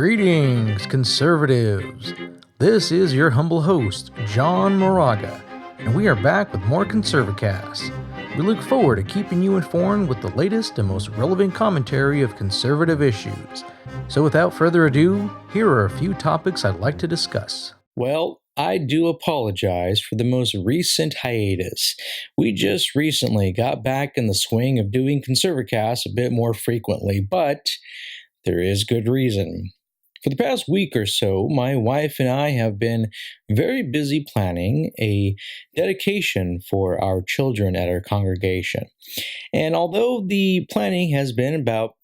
Greetings, conservatives. This is your humble host, John Moraga, and we are back with more ConservaCast. We look forward to keeping you informed with the latest and most relevant commentary of conservative issues. So without further ado, here are a few topics I'd like to discuss. Well, I do apologize for the most recent hiatus. We just recently got back in the swing of doing ConservaCast a bit more frequently, but there is good reason. For the past week or so, my wife and I have been very busy planning a dedication for our children at our congregation. And although the planning has been about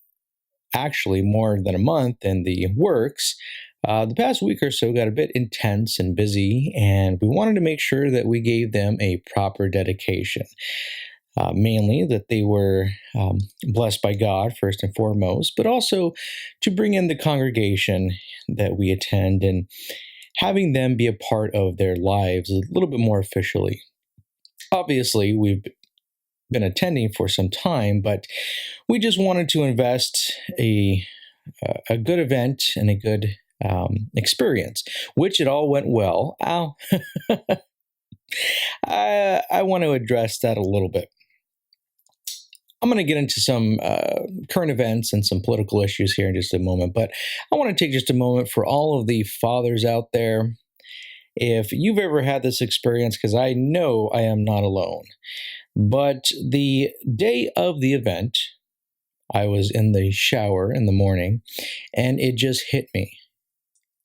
actually more than a month in the works, the past week or so got a bit intense and busy, and we wanted to make sure that we gave them a proper dedication. Mainly that they were blessed by God, first and foremost, but also to bring in the congregation that we attend and having them be a part of their lives a little bit more officially. Obviously, we've been attending for some time, but we just wanted to invest a good event and a good experience, which it all went well. I want to address that a little bit. I'm going to get into some current events and some political issues here in just a moment, but I want to take just a moment for all of the fathers out there. If you've ever had this experience, because I know I am not alone, but the day of the event, I was in the shower in the morning, and it just hit me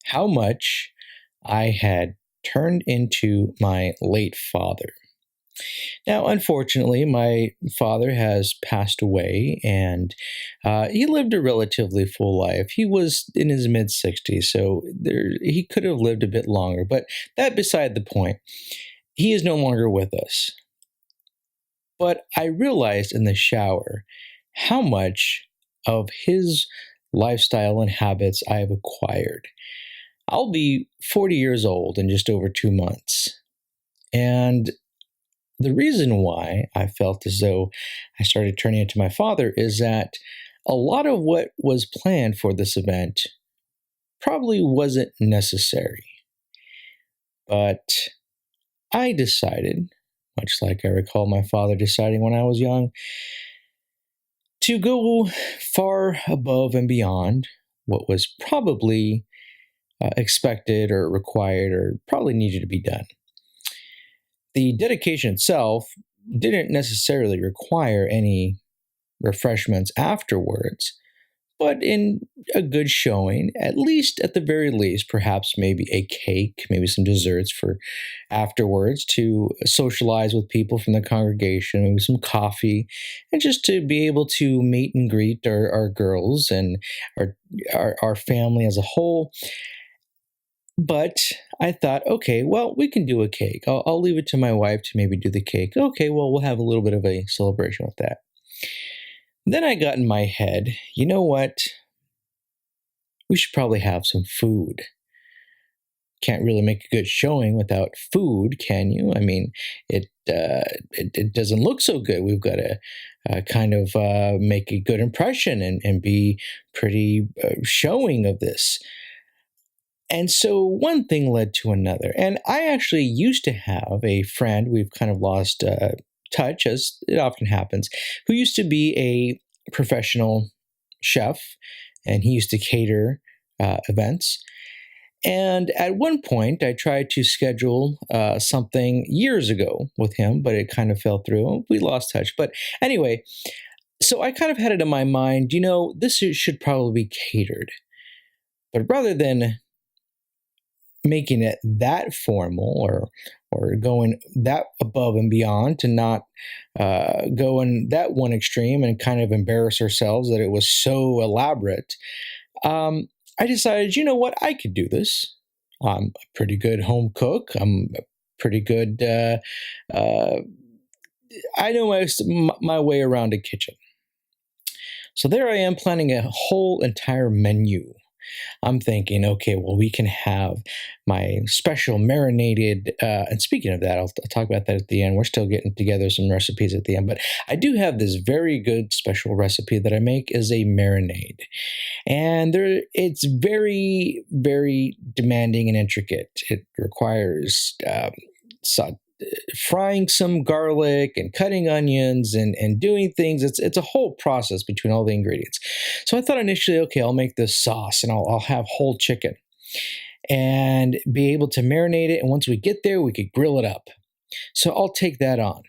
how much I had turned into my late father. Now, unfortunately, my father has passed away, and he lived a relatively full life. He was in his mid-60s, so he could have lived a bit longer, but that beside the point. He is no longer with us. But I realized in the shower how much of his lifestyle and habits I have acquired. I'll be 40 years old in just over 2 months, and the reason why I felt as though I started turning into my father is that a lot of what was planned for this event probably wasn't necessary. But I decided, much like I recall my father deciding when I was young, to go far above and beyond what was probably expected or required or probably needed to be done. The dedication itself didn't necessarily require any refreshments afterwards, but in a good showing, at the very least, perhaps maybe a cake, maybe some desserts for afterwards to socialize with people from the congregation, maybe some coffee, and just to be able to meet and greet our girls and our family as a whole. But I thought, okay, well, we can do a cake. I'll leave it to my wife to maybe do the cake. Okay, well, we'll have a little bit of a celebration with that. Then I got in my head, you know what? We should probably have some food. Can't really make a good showing without food, can you? I mean, it doesn't look so good. We've got to kind of make a good impression and be pretty showing of this. And so one thing led to another. And I actually used to have a friend, we've kind of lost touch, as it often happens, who used to be a professional chef, and he used to cater events. And at one point, I tried to schedule something years ago with him, but it kind of fell through. We lost touch. But anyway, so I kind of had it in my mind, this should probably be catered. But rather than making it that formal or going that above and beyond to not go in that one extreme and kind of embarrass ourselves that it was so elaborate, I decided, you know what, I could do this. I'm a pretty good home cook. I'm a pretty good, I know my way around a kitchen. So there I am planning a whole entire menu I'm thinking, okay, well, we can have my special marinated, and speaking of that, I'll talk about that at the end. We're still getting together some recipes at the end, but I do have this very good special recipe that I make as a marinade. And it's very, very demanding and intricate. It requires frying some garlic and cutting onions and doing things. It's a whole process between all the ingredients. So I thought initially, okay, I'll make this sauce and I'll have whole chicken and be able to marinate it. And once we get there, we could grill it up. So I'll take that on.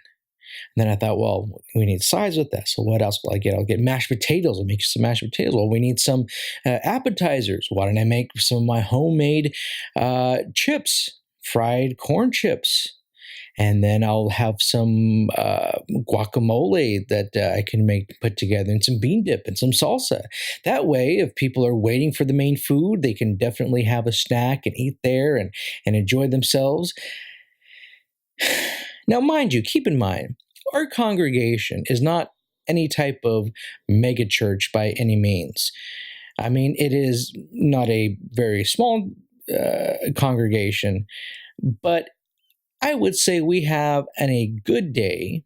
And then I thought, well, we need sides with that. So what else will I get? I'll get mashed potatoes. I'll make some mashed potatoes. Well, we need some appetizers. Why don't I make some of my homemade chips, fried corn chips? And then I'll have some guacamole that I can put together, and some bean dip and some salsa. That way, if people are waiting for the main food, they can definitely have a snack and eat there and enjoy themselves. Now, mind you, keep in mind, our congregation is not any type of mega church by any means. I mean, it is not a very small congregation, but I would say we have, on a good day,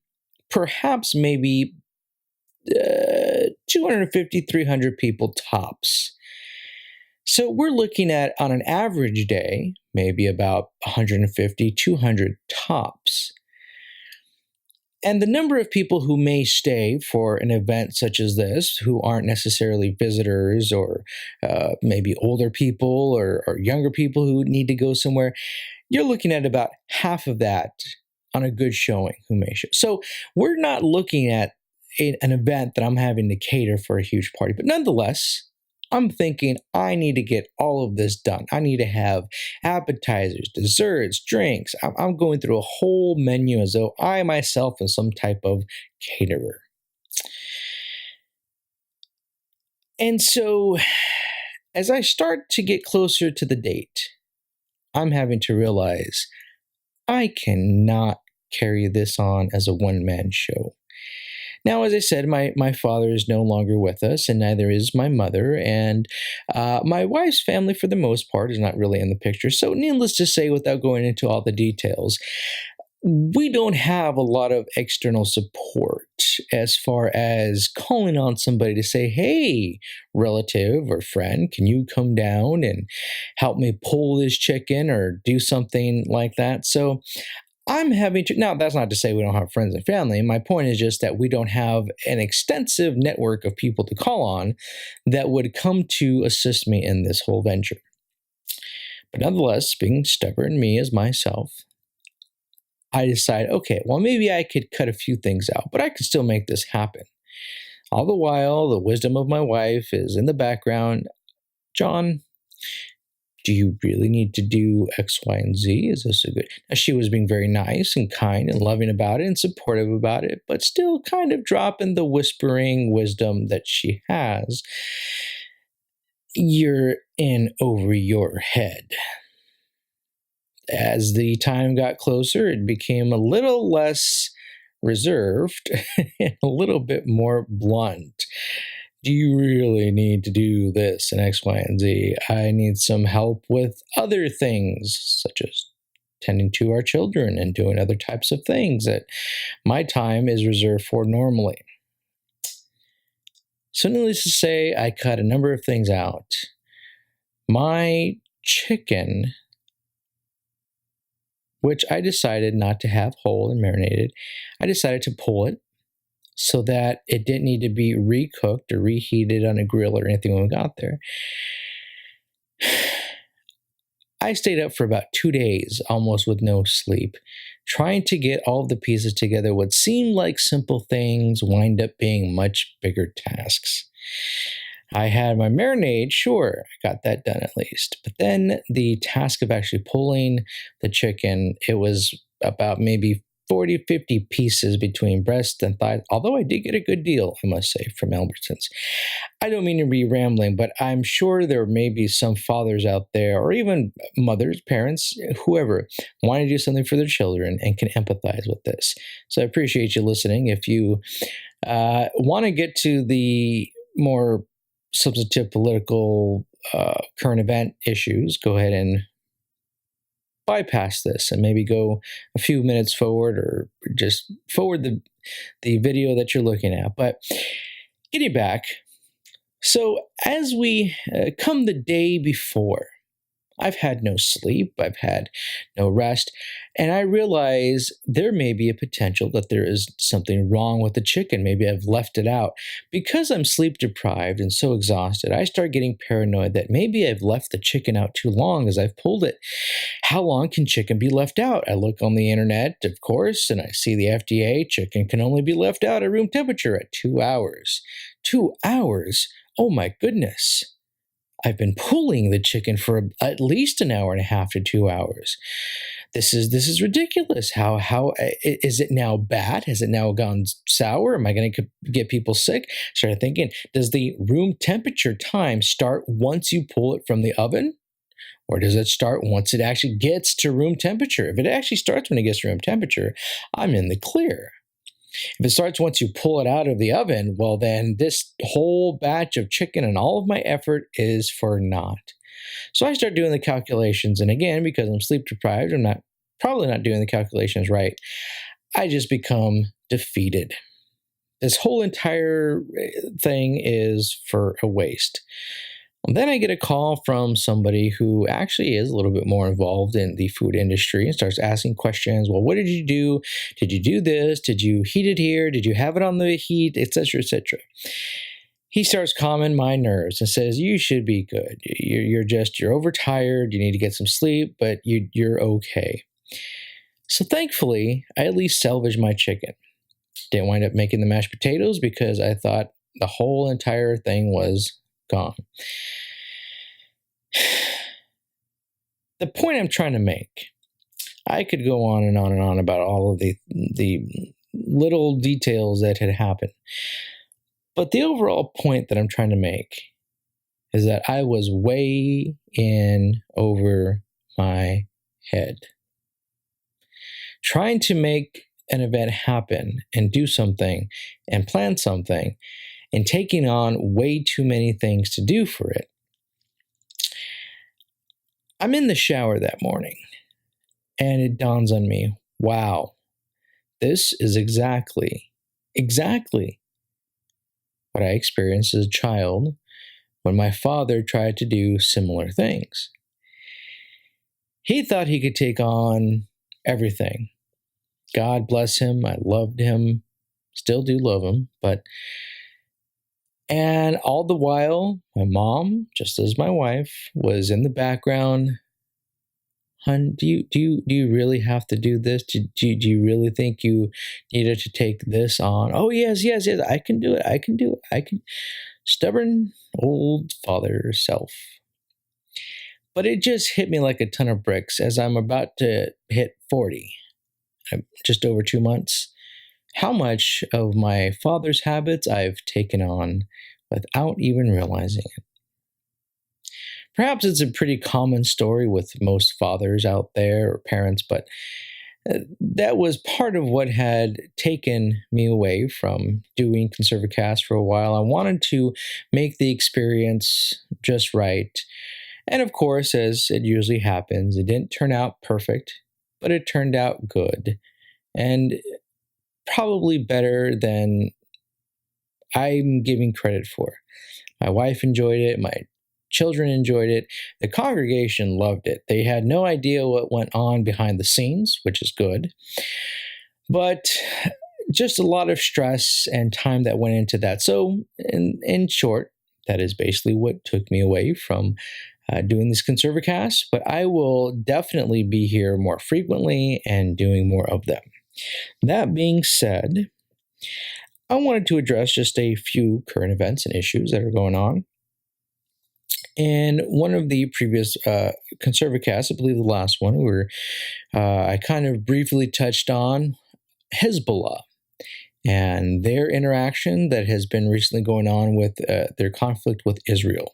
perhaps maybe 250, 300 people tops. So we're looking at, on an average day, maybe about 150, 200 tops. And the number of people who may stay for an event such as this, who aren't necessarily visitors or maybe older people or younger people who need to go somewhere, you're looking at about half of that on a good showing who may show. So we're not looking at an event that I'm having to cater for a huge party. But nonetheless, I'm thinking I need to get all of this done. I need to have appetizers, desserts, drinks. I'm going through a whole menu as though I myself am some type of caterer. And so as I start to get closer to the date, I'm having to realize I cannot carry this on as a one-man show. Now, as I said, my father is no longer with us, and neither is my mother, and my wife's family, for the most part, is not really in the picture. So needless to say, without going into all the details, we don't have a lot of external support as far as calling on somebody to say, hey, relative or friend, can you come down and help me pull this chicken or do something like that? So I'm having to, now that's not to say we don't have friends and family. My point is just that we don't have an extensive network of people to call on that would come to assist me in this whole venture. But nonetheless, being stubborn, me as myself, I decide, okay, well, maybe I could cut a few things out, but I could still make this happen. All the while, the wisdom of my wife is in the background. John, do you really need to do X, Y, and Z? Is this a good? Now, she was being very nice and kind and loving about it and supportive about it, but still kind of dropping the whispering wisdom that she has. You're in over your head. As the time got closer, it became a little less reserved and a little bit more blunt. Do you really need to do this and X, Y, and Z? I need some help with other things, such as tending to our children and doing other types of things that my time is reserved for normally. So needless to say, I cut a number of things out. My chicken, which I decided not to have whole and marinated, I decided to pull it so that it didn't need to be recooked or reheated on a grill or anything when we got there. I stayed up for about 2 days, almost with no sleep, trying to get all of the pieces together. What seemed like simple things wind up being much bigger tasks. I had my marinade, sure, I got that done at least. But then the task of actually pulling the chicken, it was about maybe 40, 50 pieces between breast and thighs, although I did get a good deal, I must say, from Albertsons. I don't mean to be rambling, but I'm sure there may be some fathers out there, or even mothers, parents, whoever, want to do something for their children and can empathize with this. So I appreciate you listening. If you want to get to the more substantive political current event issues, go ahead and bypass this and maybe go a few minutes forward, or just forward the video that you're looking at. But getting back, so as we come the day before, I've had no sleep, I've had no rest, and I realize there may be a potential that there is something wrong with the chicken. Maybe I've left it out. Because I'm sleep deprived and so exhausted, I start getting paranoid that maybe I've left the chicken out too long as I've pulled it. How long can chicken be left out? I look on the internet, of course, and I see the FDA, chicken can only be left out at room temperature at 2 hours. 2 hours? Oh my goodness. I've been pulling the chicken for at least an hour and a half to 2 hours. This is ridiculous. How is it now bad? Has it now gone sour? Am I going to get people sick? Started thinking, does the room temperature time start once you pull it from the oven? Or does it start once it actually gets to room temperature? If it actually starts when it gets to room temperature, I'm in the clear. If it starts once you pull it out of the oven, well, then this whole batch of chicken and all of my effort is for naught. So I start doing the calculations, and again, because I'm sleep deprived, I'm probably not doing the calculations right. I just become defeated. This whole entire thing is for a waste. And then I get a call from somebody who actually is a little bit more involved in the food industry and starts asking questions. Well, what did you do? Did you do this? Did you heat it here? Did you have it on the heat? Etc., etc. He starts calming my nerves and says, you should be good. You're overtired. You need to get some sleep, but you're okay. So thankfully, I at least salvaged my chicken. Didn't wind up making the mashed potatoes because I thought the whole entire thing was gone. The point I'm trying to make, I could go on and on and on about all of the little details that had happened. But the overall point that I'm trying to make is that I was way in over my head. Trying to make an event happen and do something and plan something and taking on way too many things to do for it. I'm in the shower that morning and it dawns on me, wow, this is exactly what I experienced as a child when my father tried to do similar things. He thought he could take on everything. God bless him. I loved him. Still do love him. And all the while, my mom, just as my wife, was in the background. Hun, do you really have to do this? Do you really think you needed to take this on? Oh, yes, I can do it. Stubborn old father self. But it just hit me like a ton of bricks as I'm about to hit 40, just over 2 months. How much of my father's habits I've taken on without even realizing it. Perhaps it's a pretty common story with most fathers out there or parents, but that was part of what had taken me away from doing ConservaCast for a while. I wanted to make the experience just right. And of course, as it usually happens, it didn't turn out perfect, but it turned out good. And probably better than I'm giving credit for. My wife enjoyed it. My children enjoyed it. The congregation loved it. They had no idea what went on behind the scenes, which is good. But just a lot of stress and time that went into that. So in short, that is basically what took me away from doing this ConservaCast. But I will definitely be here more frequently and doing more of them. That being said, I wanted to address just a few current events and issues that are going on. In one of the previous ConservaCasts, I believe the last one, where I kind of briefly touched on Hezbollah and their interaction that has been recently going on with their conflict with Israel.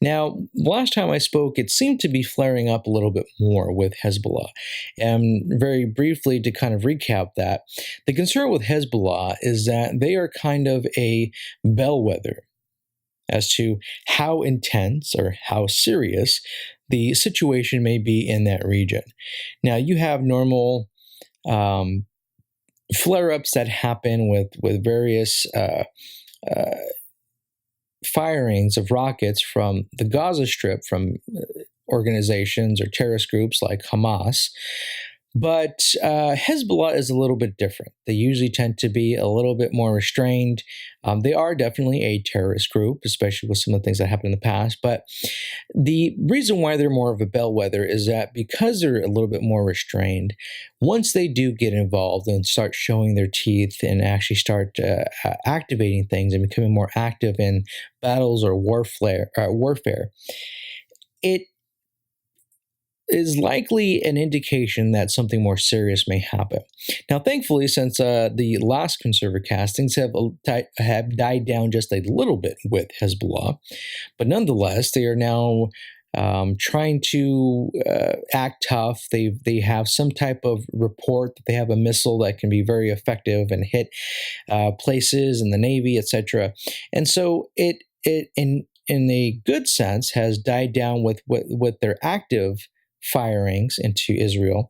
Now, last time I spoke, it seemed to be flaring up a little bit more with Hezbollah. And very briefly, to kind of recap that, the concern with Hezbollah is that they are kind of a bellwether as to how intense or how serious the situation may be in that region. Now, you have normal flare-ups that happen with various firings of rockets from the Gaza Strip from organizations or terrorist groups like Hamas. But Hezbollah is a little bit different. They usually tend to be a little bit more restrained. They are definitely a terrorist group, especially with some of the things that happened in the past. But the reason why they're more of a bellwether is that because they're a little bit more restrained, once they do get involved and start showing their teeth and actually start activating things and becoming more active in battles or warfare, it is likely an indication that something more serious may happen. Now, thankfully, since the last ConservaCast, things have died down just a little bit with Hezbollah, but nonetheless, they are now trying to act tough. They have some type of report that they have a missile that can be very effective and hit places in the Navy, etc. And so it in a good sense has died down with their active firings into Israel,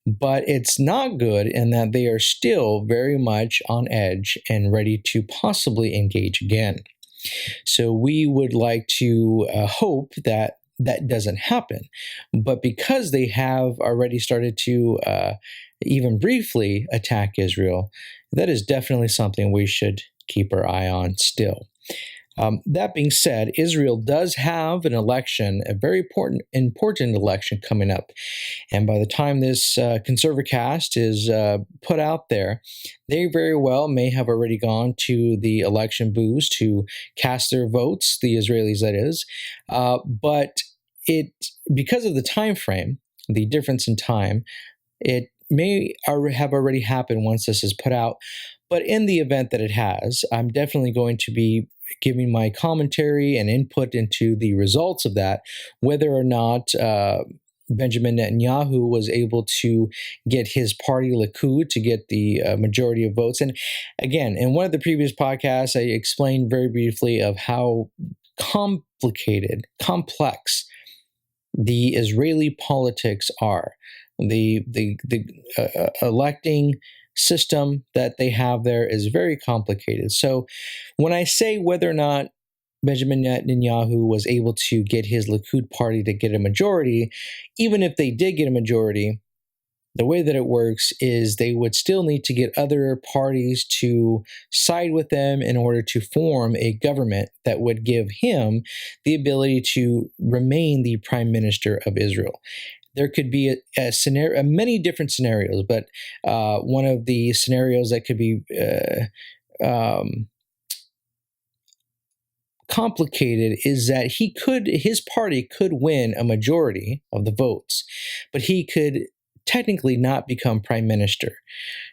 but it's not good in that they are still very much on edge and ready to possibly engage again. So we would like to hope that that doesn't happen, but because they have already started to even briefly attack Israel, that is definitely something we should keep our eye on still. That being said, Israel does have an election, a very important election coming up. And by the time this ConservaCast is put out there, they very well may have already gone to the election booths to cast their votes, the Israelis that is. But because of the time frame, the difference in time, it may have already happened once this is put out. But in the event that it has, I'm definitely going to be giving my commentary and input into the results of that, whether or not Benjamin Netanyahu was able to get his party Likud to get the majority of votes. And again, in one of the previous podcasts, I explained very briefly of how complicated, complex the Israeli politics are. The electing system that they have there is very complicated. So when I say whether or not Benjamin Netanyahu was able to get his Likud party to get a majority, even if they did get a majority, the way that it works is they would still need to get other parties to side with them in order to form a government that would give him the ability to remain the prime minister of Israel. There could be a scenario, many different scenarios, but one of the scenarios that could be complicated is that his party could win a majority of the votes, but he could technically not become prime minister.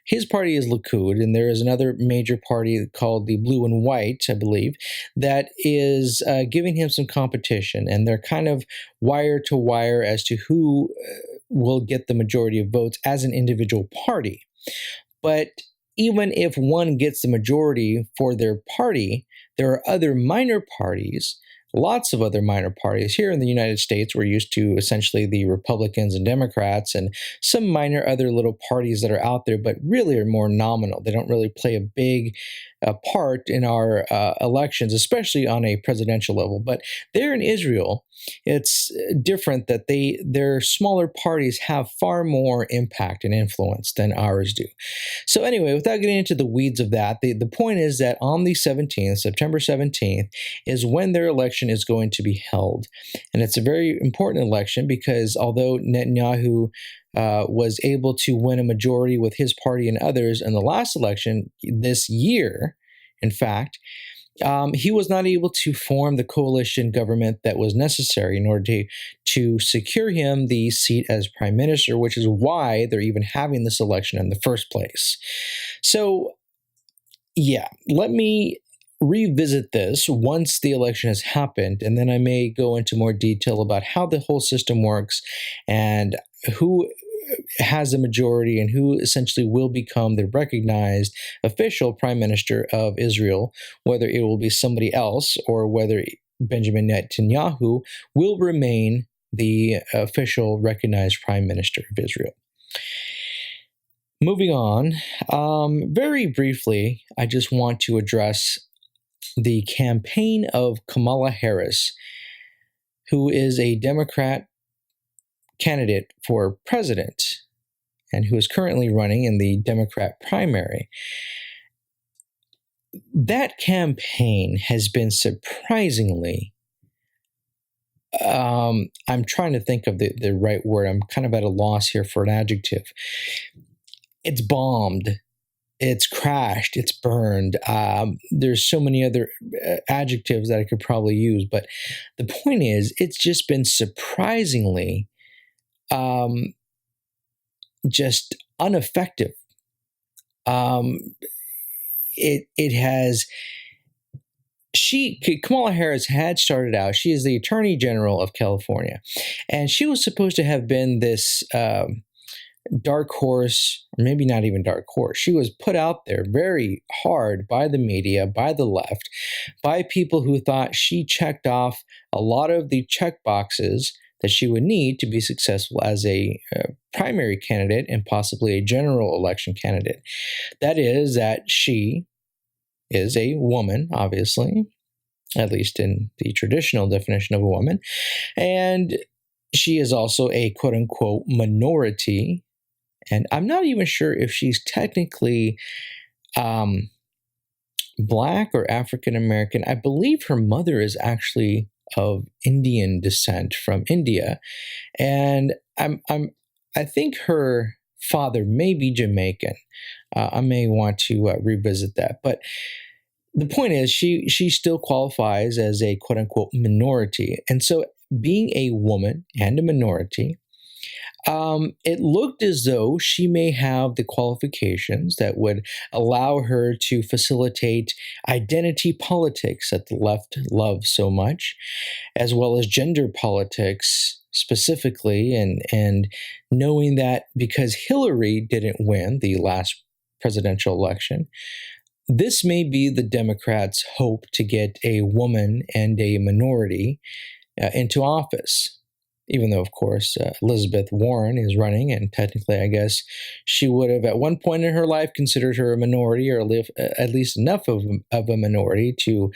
His party is Likud, and there is another major party called the Blue and White, I believe, that is giving him some competition, and they're kind of wire to wire as to who will get the majority of votes as an individual party. But even if one gets the majority for their party, there are other minor parties, lots of other minor parties. Here in the United States, we're used to essentially the Republicans and Democrats and some minor other little parties that are out there, but really are more nominal. They don't really play a big part in our elections, especially on a presidential level. But there in Israel, it's different that their smaller parties have far more impact and influence than ours do. So anyway, without getting into the weeds of that, the point is that on the 17th, September 17th, is when their election is going to be held. And it's a very important election because although Netanyahu was able to win a majority with his party and others in the last election this year, in fact, he was not able to form the coalition government that was necessary in order to secure him the seat as prime minister, which is why they're even having this election in the first place. So, yeah, let me revisit this once the election has happened, and then I may go into more detail about how the whole system works and who has a majority and who essentially will become the recognized official prime minister of Israel, whether it will be somebody else or whether Benjamin Netanyahu will remain the official recognized prime minister of Israel. Moving on, very briefly, I just want to address the campaign of Kamala Harris, who is a Democrat candidate for president and who is currently running in the Democrat primary. That campaign has been surprisingly, I'm trying to think of the right word. I'm kind of at a loss here for an adjective. It's bombed, it's crashed, it's burned. There's so many other adjectives that I could probably use, but the point is, it's just been surprisingly just ineffective. It has. Kamala Harris had started out. She is the Attorney General of California, and she was supposed to have been this dark horse, or maybe not even dark horse. She was put out there very hard by the media, by the left, by people who thought she checked off a lot of the check boxes that she would need to be successful as a primary candidate and possibly a general election candidate. That is, that she is a woman, obviously, at least in the traditional definition of a woman, and she is also a quote-unquote minority. And I'm not even sure if she's technically Black or African American. I believe her mother is actually of Indian descent from India, and I think her father may be Jamaican. I may want to revisit that, but the point is, she still qualifies as a quote-unquote minority, and so being a woman and a minority, it looked as though she may have the qualifications that would allow her to facilitate identity politics that the left loves so much, as well as gender politics specifically, and knowing that because Hillary didn't win the last presidential election, this may be the Democrats' hope to get a woman and a minority into office. Even though, of course, Elizabeth Warren is running, and technically, I guess, she would have at one point in her life considered her a minority, or at least enough of a minority to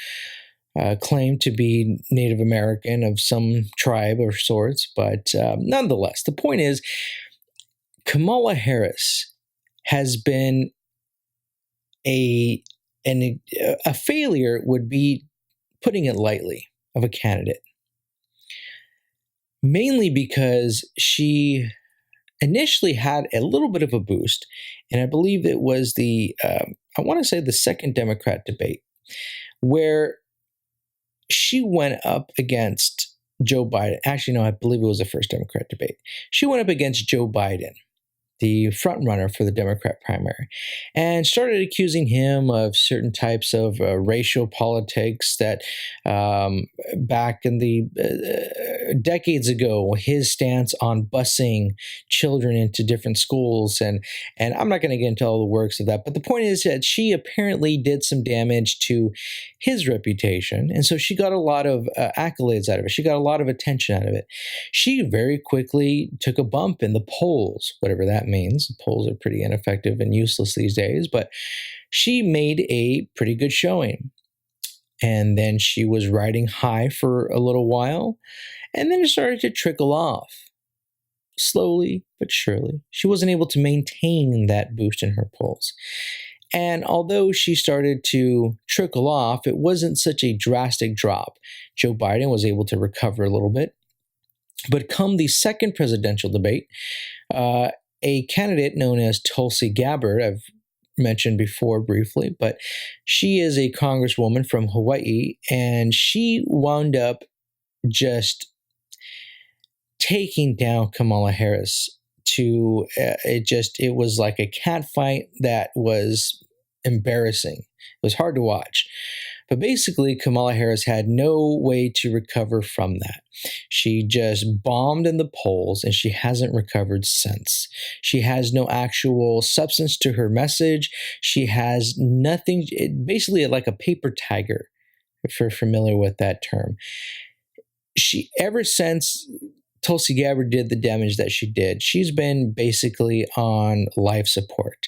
claim to be Native American of some tribe or sorts. But nonetheless, the point is, Kamala Harris has been a failure, would be putting it lightly, of a candidate. Mainly because she initially had a little bit of a boost, and I believe it was I want to say the second Democrat debate, where she went up against Joe Biden. Actually, no, I believe it was the first Democrat debate. She went up against Joe Biden, the front runner for the Democrat primary, and started accusing him of certain types of racial politics that back in the decades ago, his stance on busing children into different schools. And I'm not going to get into all the works of that, but the point is that she apparently did some damage to his reputation. And so she got a lot of accolades out of it. She got a lot of attention out of it. She very quickly took a bump in the polls, whatever that means. The polls are pretty ineffective and useless these days, but she made a pretty good showing. And then she was riding high for a little while, and then it started to trickle off. Slowly but surely. She wasn't able to maintain that boost in her polls. And although she started to trickle off, it wasn't such a drastic drop. Joe Biden was able to recover a little bit. But come the second presidential debate, a candidate known as Tulsi Gabbard, I've mentioned before briefly, but she is a congresswoman from Hawaii, and she wound up just taking down Kamala Harris to it was like a cat fight that was embarrassing. It was hard to watch. But basically, Kamala Harris had no way to recover from that. She just bombed in the polls and she hasn't recovered since. She has no actual substance to her message. She has nothing, basically like a paper tiger, if you're familiar with that term. She, ever since Tulsi Gabbard did the damage that she did, she's been basically on life support.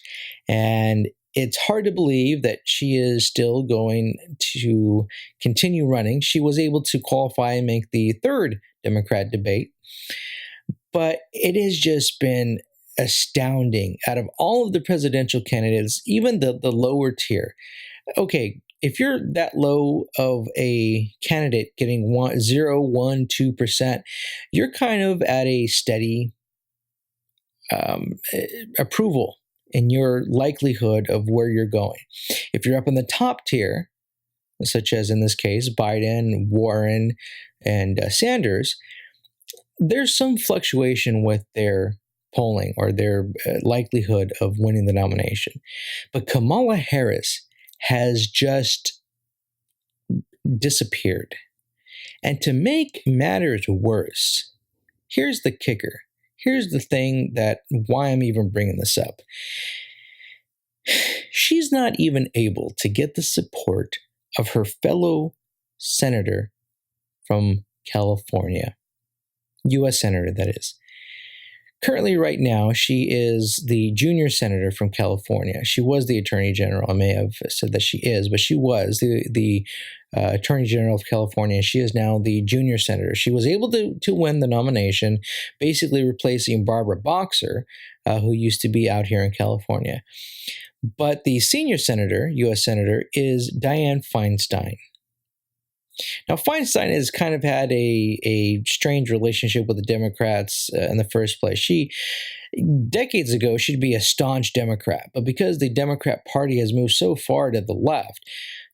And it's hard to believe that she is still going to continue running. She was able to qualify and make the third Democrat debate, but it has just been astounding. Out of all of the presidential candidates, even the lower tier, okay, if you're that low of a candidate getting 2%, you're kind of at a steady approval in your likelihood of where you're going. If you're up in the top tier, such as in this case, Biden, Warren, and Sanders, there's some fluctuation with their polling or their likelihood of winning the nomination. But Kamala Harris has just disappeared. And to make matters worse, here's the kicker. Here's the thing that why I'm even bringing this up. She's not even able to get the support of her fellow senator from California, U.S. Senator, that is. Currently, right now, she is the junior senator from California. She was the attorney general. I may have said that she is, but she was the attorney general of California. She is now the junior senator. She was able to win the nomination, basically replacing Barbara Boxer, who used to be out here in California. But the senior senator, U.S. senator, is Dianne Feinstein. Now, Feinstein has kind of had a strange relationship with the Democrats in the first place. Decades ago, she'd be a staunch Democrat, but because the Democrat Party has moved so far to the left,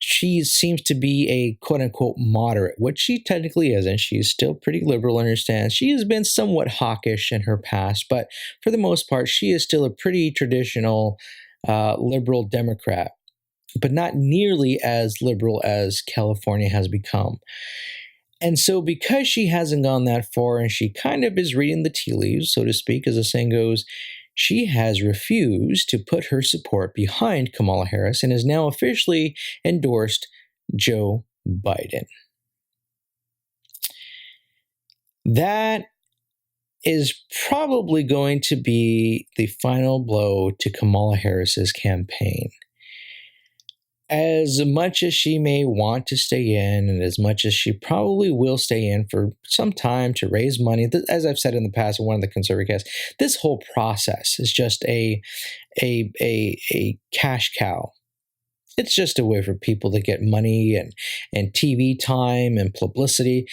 she seems to be a quote-unquote moderate, which she technically isn't. She's still pretty liberal in her stance. She has been somewhat hawkish in her past, but for the most part, she is still a pretty traditional liberal Democrat, but not nearly as liberal as California has become. And so because she hasn't gone that far and she kind of is reading the tea leaves, so to speak, as the saying goes, she has refused to put her support behind Kamala Harris and has now officially endorsed Joe Biden. That is probably going to be the final blow to Kamala Harris's campaign. As much as she may want to stay in, and as much as she probably will stay in for some time to raise money, as I've said in the past in one of the ConservaCasts, this whole process is just a cash cow. It's just a way for people to get money and TV time and publicity.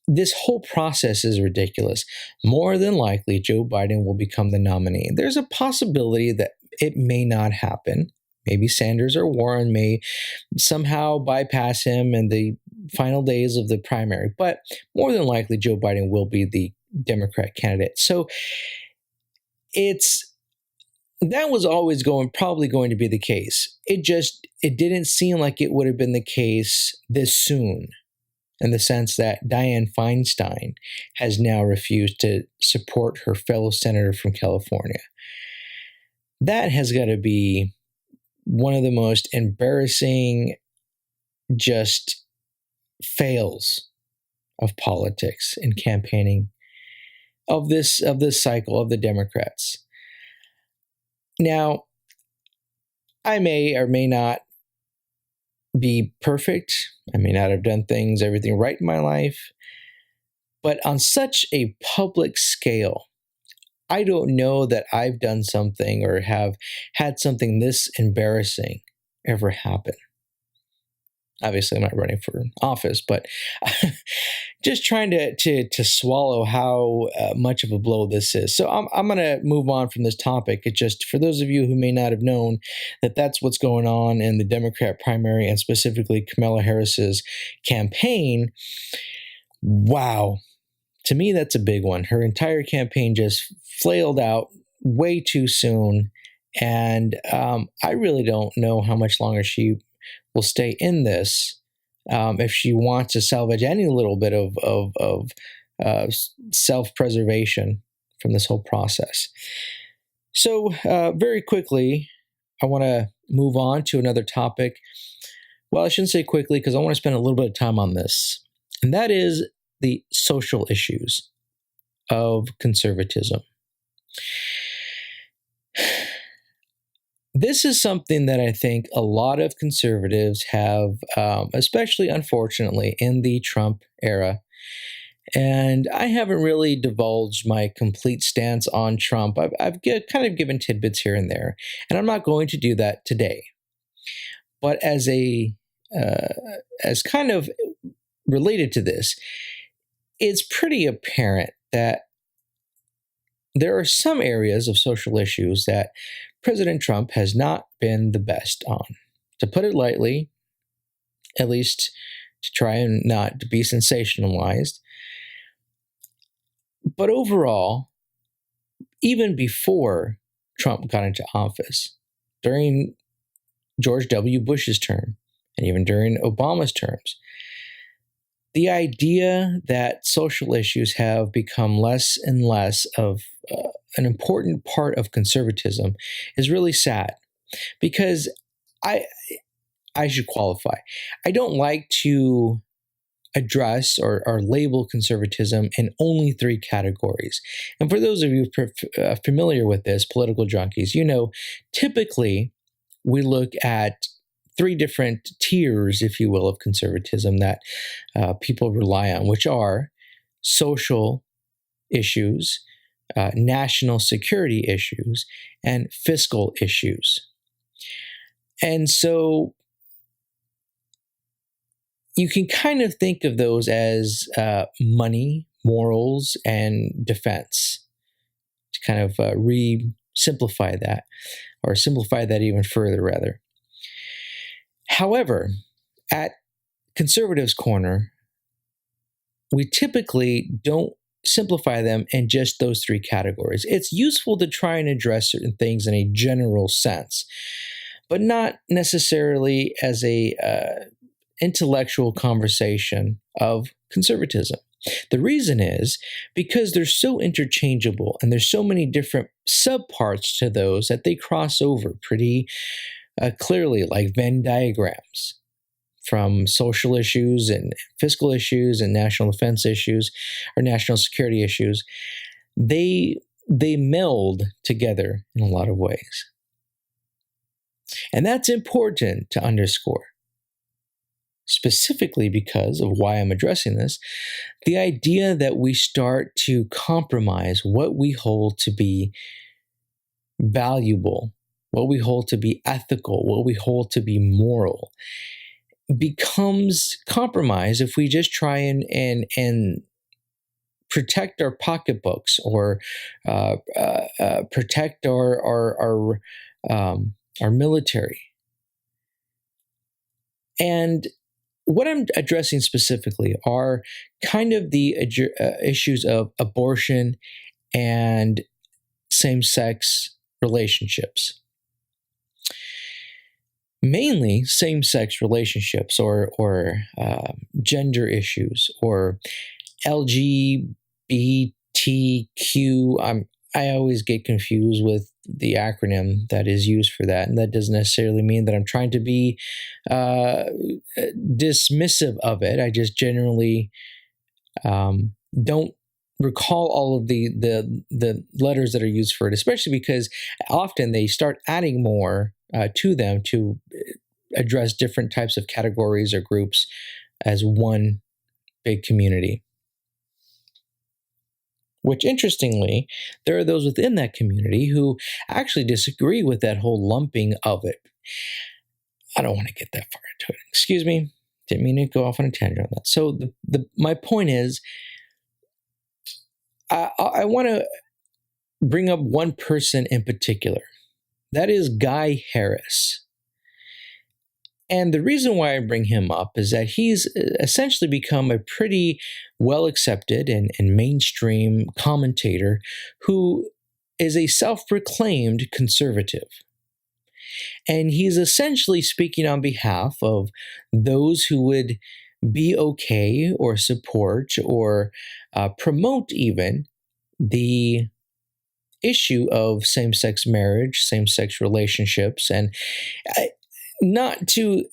This whole process is ridiculous. More than likely, Joe Biden will become the nominee. There's a possibility that it may not happen. Maybe Sanders or Warren may somehow bypass him in the final days of the primary, but more than likely Joe Biden will be the Democrat candidate. So that was always probably going to be the case. It didn't seem like it would have been the case this soon, in the sense that Dianne Feinstein has now refused to support her fellow senator from California. That has got to be one of the most embarrassing just fails of politics and campaigning of this cycle of the Democrats. Now, I may or may not be perfect. I may not have done everything right in my life, but on such a public scale, I don't know that I've done something or have had something this embarrassing ever happen. Obviously, I'm not running for office, but just trying to swallow how much of a blow this is. So I'm going to move on from this topic. It just, for those of you who may not have known that that's what's going on in the Democrat primary and specifically Kamala Harris's campaign, wow. To me, that's a big one. Her entire campaign just flailed out way too soon. And I really don't know how much longer she will stay in this if she wants to salvage any little bit of self-preservation from this whole process. So very quickly, I want to move on to another topic. Well, I shouldn't say quickly because I want to spend a little bit of time on this, and that is the social issues of conservatism. This is something that I think a lot of conservatives have, especially unfortunately in the Trump era. And I haven't really divulged my complete stance on Trump. I've kind of given tidbits here and there, and I'm not going to do that today. But as kind of related to this, it's pretty apparent that there are some areas of social issues that President Trump has not been the best on. To put it lightly, at least to try and not to be sensationalized. But overall, even before Trump got into office, during George W. Bush's term, and even during Obama's terms, the idea that social issues have become less and less of an important part of conservatism is really sad, because I should qualify. I don't like to address or label conservatism in only three categories. And for those of you familiar with this, political junkies, typically we look at three different tiers, if you will, of conservatism that people rely on, which are social issues, national security issues, and fiscal issues. And so you can kind of think of those as money, morals, and defense, to kind of simplify that even further, rather. However, at Conservatives' Corner, we typically don't simplify them in just those three categories. It's useful to try and address certain things in a general sense, but not necessarily as a intellectual conversation of conservatism. The reason is because they're so interchangeable and there's so many different subparts to those that they cross over pretty clearly, like Venn diagrams, from social issues and fiscal issues and national defense issues or national security issues. They meld together in a lot of ways. And that's important to underscore. Specifically because of why I'm addressing this, the idea that we start to compromise what we hold to be valuable, what we hold to be ethical, what we hold to be moral, becomes compromised if we just try and protect our pocketbooks or protect our military. And what I'm addressing specifically are kind of the issues of abortion and same-sex relationships. Mainly same-sex relationships or gender issues or LGBTQ. I always get confused with the acronym that is used for that, and that doesn't necessarily mean that I'm trying to be dismissive of it. I just generally don't recall all of the letters that are used for it, especially because often they start adding more to them to address different types of categories or groups as one big community. Which, interestingly, there are those within that community who actually disagree with that whole lumping of it. I don't want to get that far into it. Excuse me. Didn't mean to go off on a tangent on that. So my point is, I want to bring up one person in particular. That is Guy Harris. And the reason why I bring him up is that he's essentially become a pretty well-accepted and mainstream commentator who is a self-proclaimed conservative. And he's essentially speaking on behalf of those who would be okay or support or promote even the issue of same-sex marriage, same-sex relationships, and not to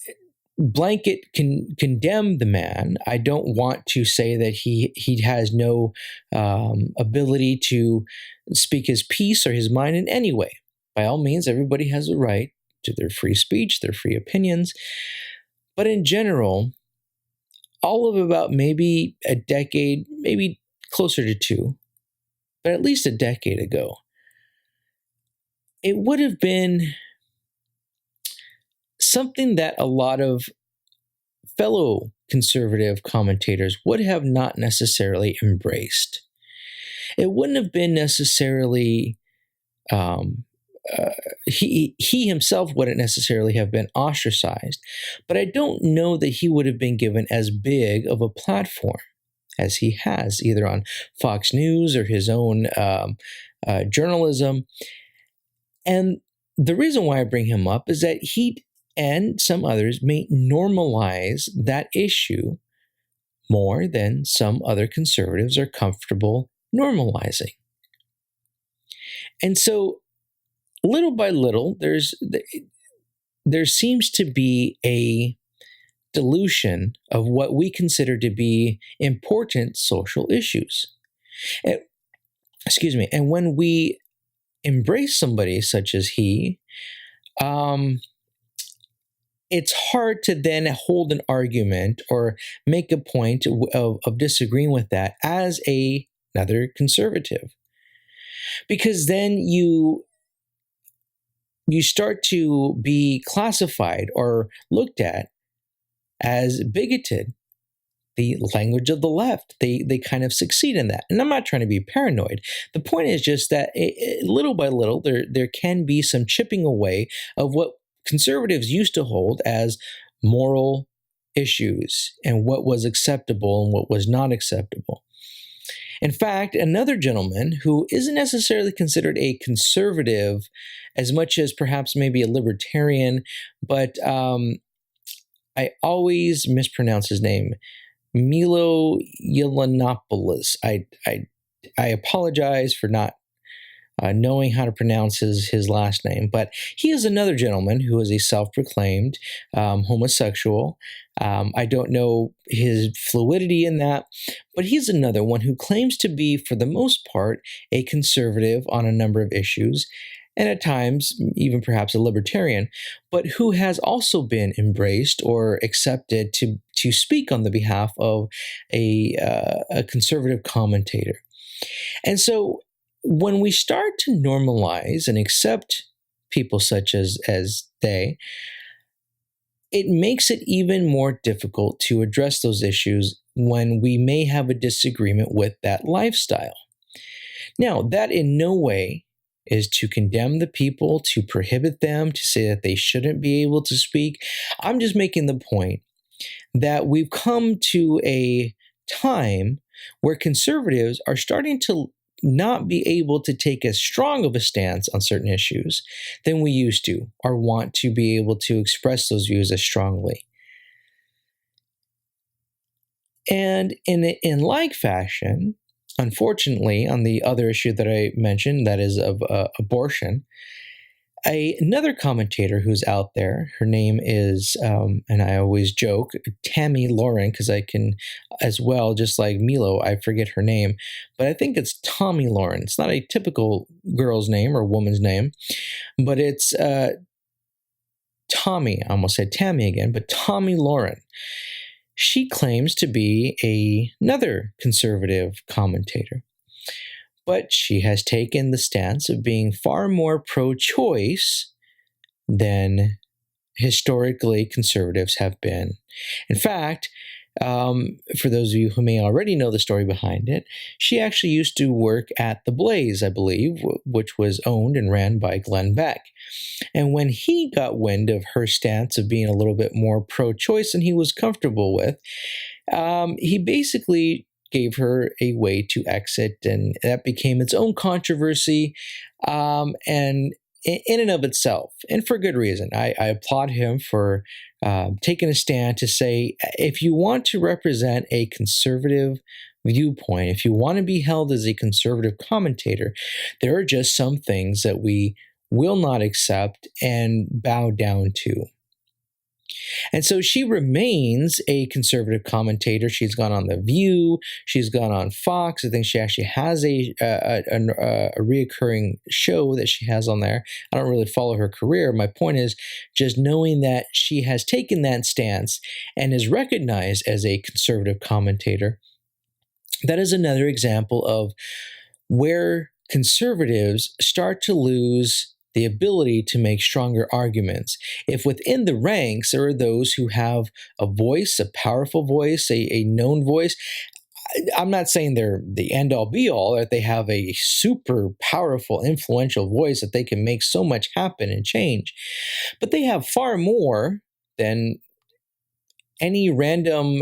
blanket condemn the man. I don't want to say that he has no ability to speak his piece or his mind in any way. By all means, everybody has a right to their free speech, their free opinions. But in general, all of about maybe a decade, maybe closer to two, but at least a decade ago, it would have been something that a lot of fellow conservative commentators would have not necessarily embraced. It wouldn't have been necessarily, he himself wouldn't necessarily have been ostracized, but I don't know that he would have been given as big of a platform as he has, either on Fox News or his own journalism. And the reason why I bring him up is that he and some others may normalize that issue more than some other conservatives are comfortable normalizing. And so, little by little, there seems to be a dilution of what we consider to be important social issues. And when we embrace somebody such as he, it's hard to then hold an argument or make a point of disagreeing with that as another conservative. Because then you start to be classified or looked at as bigoted, the language of the left. They kind of succeed in that. And I'm not trying to be paranoid. The point is just that little by little, there can be some chipping away of what conservatives used to hold as moral issues and what was acceptable and what was not acceptable. In fact, another gentleman who isn't necessarily considered a conservative as much as perhaps maybe a libertarian, but I always mispronounce his name, Milo Yiannopoulos. I apologize for not knowing how to pronounce his last name, but he is another gentleman who is a self-proclaimed homosexual. I don't know his fluidity in that, but he's another one who claims to be, for the most part, a conservative on a number of issues, and at times even perhaps a libertarian, but who has also been embraced or accepted to speak on the behalf of a conservative commentator. And so when we start to normalize and accept people such as they, it makes it even more difficult to address those issues when we may have a disagreement with that lifestyle. Now, that in no way is to condemn the people, to prohibit them, to say that they shouldn't be able to speak. I'm just making the point that we've come to a time where conservatives are starting to not be able to take as strong of a stance on certain issues than we used to, or want to be able to express those views as strongly. And in like fashion, unfortunately, on the other issue that I mentioned, that is of abortion, another commentator who's out there, her name is, and I always joke, Tammy Lauren, because I can as well, just like Milo, I forget her name, but I think it's Tommy Lauren. It's not a typical girl's name or woman's name, but it's Tommy. I almost said Tammy again, but Tommy Lauren. She claims to be another conservative commentator, but she has taken the stance of being far more pro-choice than historically conservatives have been. In fact, for those of you who may already know the story behind it, she actually used to work at The Blaze, I believe, which was owned and ran by Glenn Beck. And when he got wind of her stance of being a little bit more pro-choice than he was comfortable with, he basically gave her a way to exit, and that became its own controversy. And in and of itself, and for good reason. I applaud him for taking a stand to say, if you want to represent a conservative viewpoint, if you want to be held as a conservative commentator, there are just some things that we will not accept and bow down to. And so she remains a conservative commentator. She's gone on The View. She's gone on Fox. I think she actually has a reoccurring show that she has on there. I don't really follow her career. My point is just knowing that she has taken that stance and is recognized as a conservative commentator. That is another example of where conservatives start to lose the ability to make stronger arguments. If within the ranks there are those who have a voice, a powerful voice, a known voice, I'm not saying they're the end-all be-all, that they have a super powerful, influential voice that they can make so much happen and change, but they have far more than any random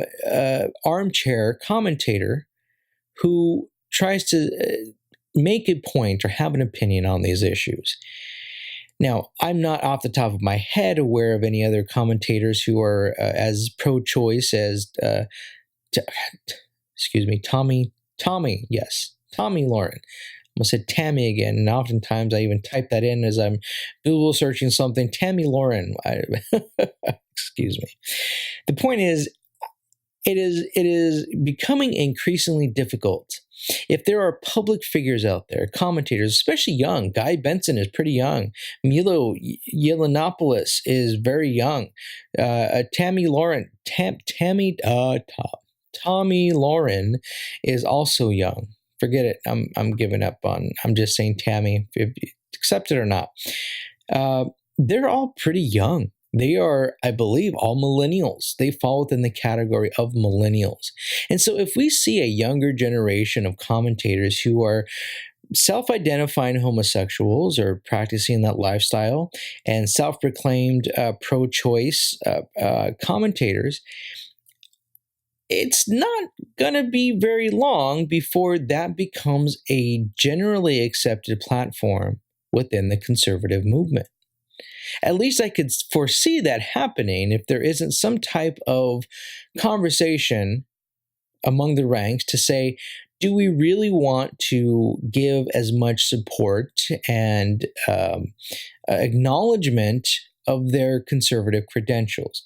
armchair commentator who tries to make a point or have an opinion on these issues. Now, I'm not off the top of my head aware of any other commentators who are as pro-choice as, Tommy Lauren. I almost said Tammy again, and oftentimes I even type that in as I'm Google searching something. Tammy Lauren. Excuse me. The point is, it is becoming increasingly difficult. If there are public figures out there, commentators, especially young, Guy Benson is pretty young. Milo Yiannopoulos is very young. Tommy Lauren is also young. Forget it. I'm giving up on. I'm just saying Tammy, if you accept it or not. They're all pretty young. They are, I believe, all millennials. They fall within the category of millennials. And so if we see a younger generation of commentators who are self-identifying homosexuals or practicing that lifestyle and self-proclaimed pro-choice commentators, it's not going to be very long before that becomes a generally accepted platform within the conservative movement. At least I could foresee that happening if there isn't some type of conversation among the ranks to say, do we really want to give as much support and acknowledgement of their conservative credentials?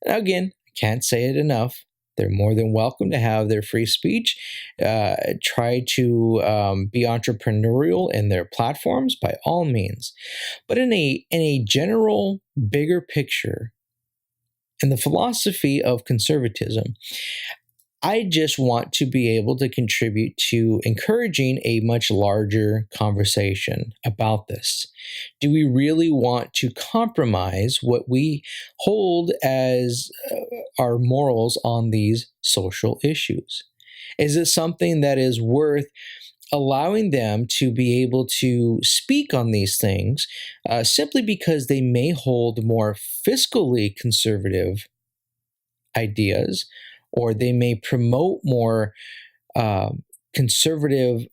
Now, again, I can't say it enough. They're more than welcome to have their free speech, try to be entrepreneurial in their platforms by all means. But in a general, bigger picture, in the philosophy of conservatism, I just want to be able to contribute to encouraging a much larger conversation about this. Do we really want to compromise what we hold as our morals on these social issues? Is it something that is worth allowing them to be able to speak on these things simply because they may hold more fiscally conservative ideas, or they may promote more conservative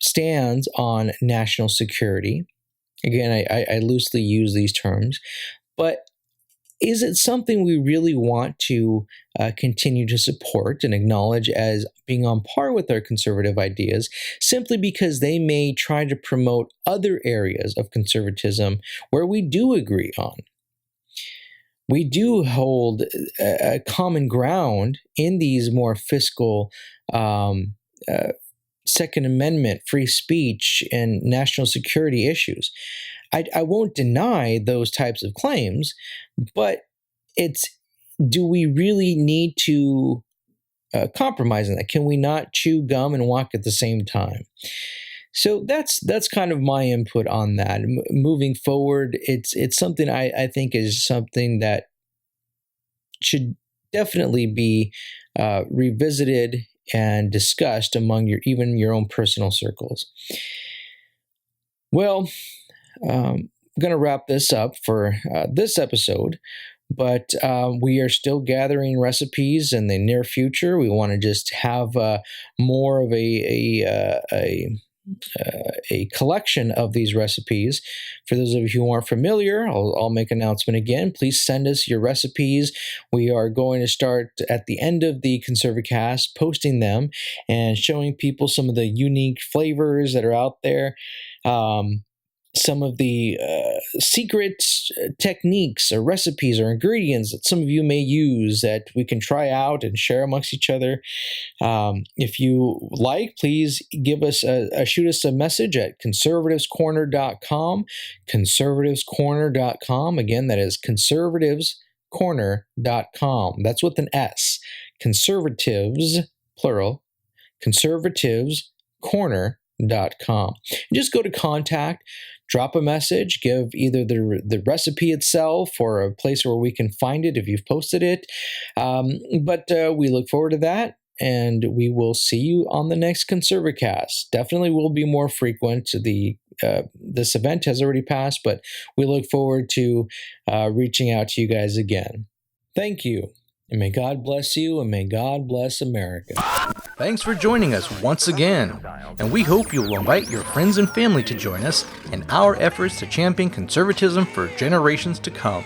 stands on national security? Again, I loosely use these terms, but is it something we really want to continue to support and acknowledge as being on par with our conservative ideas simply because they may try to promote other areas of conservatism where we do agree on? We do hold a common ground in these more fiscal Second Amendment, free speech, and national security issues. I won't deny those types of claims, but do we really need to compromise on that? Can we not chew gum and walk at the same time? So that's kind of my input on that. Moving forward, it's something I think is something that should definitely be revisited and discussed among even your own personal circles. Well, I'm going to wrap this up for this episode, but we are still gathering recipes in the near future. We want to just have more of a a collection of these recipes. For those of you who aren't familiar, I'll make an announcement again. Please send us your recipes. We are going to start at the end of the ConservaCast posting them and showing people some of the unique flavors that are out there. Some of the secret techniques or recipes or ingredients that some of you may use that we can try out and share amongst each other. If you like, please give us shoot us a message at conservativescorner.com. Conservativescorner.com. Again, that is conservativescorner.com. That's with an S. Conservatives, plural, conservativescorner.com. Just go to contact, drop a message, give either the recipe itself or a place where we can find it if you've posted it. But we look forward to that, and we will see you on the next ConservaCast. Definitely will be more frequent. This event has already passed, but we look forward to reaching out to you guys again. Thank you, and may God bless you, and may God bless America. Thanks for joining us once again, and we hope you'll invite your friends and family to join us in our efforts to champion conservatism for generations to come.